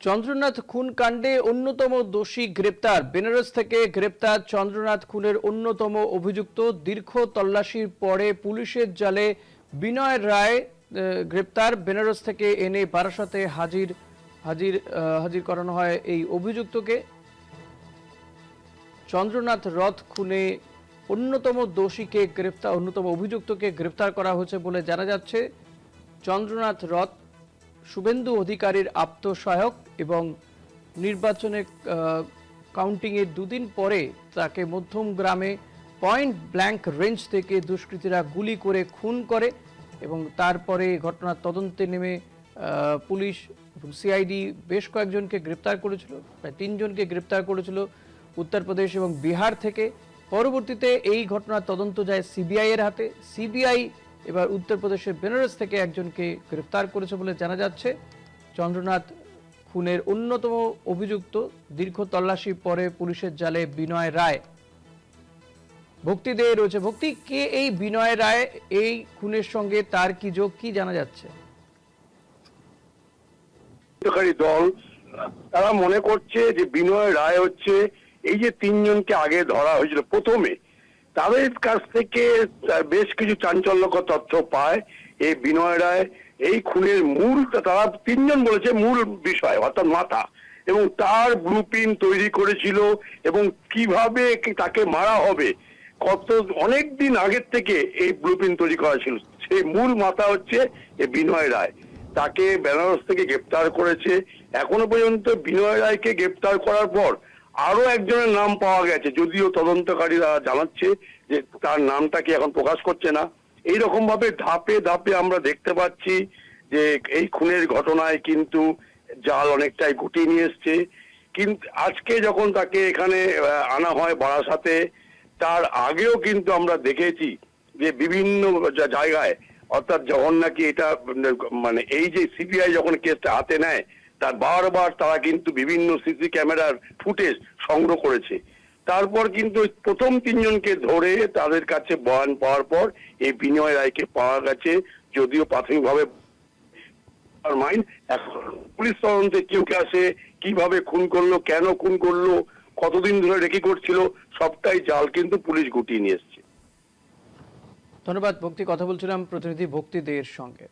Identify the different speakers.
Speaker 1: চন্দ্রনাথ খুন কাণ্ডে অন্যতম দোষী গ্রেপ্তার। বেনারস থেকে গ্রেপ্তার চন্দ্রনাথ খুনের অন্যতম অভিযুক্ত। দীর্ঘ তল্লাশির পরে পুলিশের জালে বিনয় রায় গ্রেপ্তার। বেনারস থেকে এনে বারাসতে হাজির করানো হয় এই অভিযুক্তকে। চন্দ্রনাথ রথ খুনে অন্যতম অভিযুক্তকে গ্রেপ্তার করা হয়েছে বলে জানা যাচ্ছে। চন্দ্রনাথ রথ শুভেন্দু অধিকারীর আপ্তসহায়ক এবং নির্বাচনে কাউন্টিংয়ের দুদিন পরে তাকে মধ্যম গ্রামে পয়েন্ট ব্ল্যাঙ্ক রেঞ্জ থেকে দুষ্কৃতীরা গুলি করে খুন করে এবং তারপরে ঘটনার তদন্তে নেমে পুলিশ এবং সিআইডি বেশ কয়েকজনকে গ্রেপ্তার করেছিল, প্রায় 3 জনকে গ্রেপ্তার করেছিল উত্তরপ্রদেশ এবং বিহার থেকে। পরবর্তীতে এই ঘটনার তদন্ত যায় সিবিআই এর হাতে। সিবিআই এবার উত্তরপ্রদেশের বেনারস থেকে একজনকে গ্রেফতার করেছে বলে জানা যাচ্ছে। চন্দ্রনাথ খুনের অন্যতম অভিযুক্ত। দীর্ঘ তল্লাশির পরে পুলিশের জালে বিনয় রায়। ভক্তি দে রয়েছে। ভক্তি, কে এই বিনয় রায়? এই খুনের সঙ্গে তার কি যোগ, কি জানা যাচ্ছে?
Speaker 2: দল তারা মনে করছে যে বিনয় রায় হচ্ছে এই যে 3 জনকে আগে ধরা হয়েছিল প্রথমে, তাদের কাছ থেকে বেশ কিছু চাঞ্চল্যকর তথ্য পায়। এই বিনয় রায় এই খুনের মূল, তারা 3 জন বলেছে মূল বিষয় অর্থাৎ মাথা, এবং তার ব্লুপ্রিন্ট তৈরি করেছিল এবং কিভাবে তাকে মারা হবে অনেক দিন আগের থেকে এই ব্লুপ্রিন্ট তৈরি করা ছিল। সেই মূল মাথা হচ্ছে এই বিনয় রায়। তাকে বেনারস থেকে গ্রেপ্তার করেছে। এখনো পর্যন্ত বিনয় রায়কে গ্রেপ্তার করার পর আরো একজনের নাম পাওয়া গেছে, যদিও তদন্তকারীরা জানাচ্ছে যে তার নামটা কি এখন প্রকাশ করছে না। এইরকম ভাবে ধাপে ধাপে আমরা দেখতে পাচ্ছি যে এই খুনের ঘটনায় কিন্তু জাল অনেকটাই গুটিয়ে নিয়ে এসছে। কিন্তু আজকে যখন তাকে এখানে আনা হয় বারাসাতে, তার আগেও কিন্তু আমরা দেখেছি যে বিভিন্ন জায়গায়, অর্থাৎ যখন নাকি এটা মানে এই যে সিবিআই যখন কেসটা হাতে নেয়, তার বারবার তারা কিন্তু বিভিন্ন সিসি ক্যামেরার ফুটেজ সংগ্রহ করেছে। তারপর কিন্তু প্রথম 3 জনকে ধরে তাদের কাছে বয়ান পাওয়ার পর এই বিনয় রায়কে পাওয়া গেছে, যদিও প্রাথমিকভাবে পুলিশ তদন্তে কেউ কে আসে, কিভাবে খুন করলো, কেন খুন করলো, কতদিন ধরে রেকি করছিল, সবটাই জাল কিন্তু পুলিশ গুটিয়ে নিয়ে এসছে।
Speaker 1: ধন্যবাদ ভক্তি। কথা বলছিলাম প্রতিনিধি ভক্তি দে এর সঙ্গে।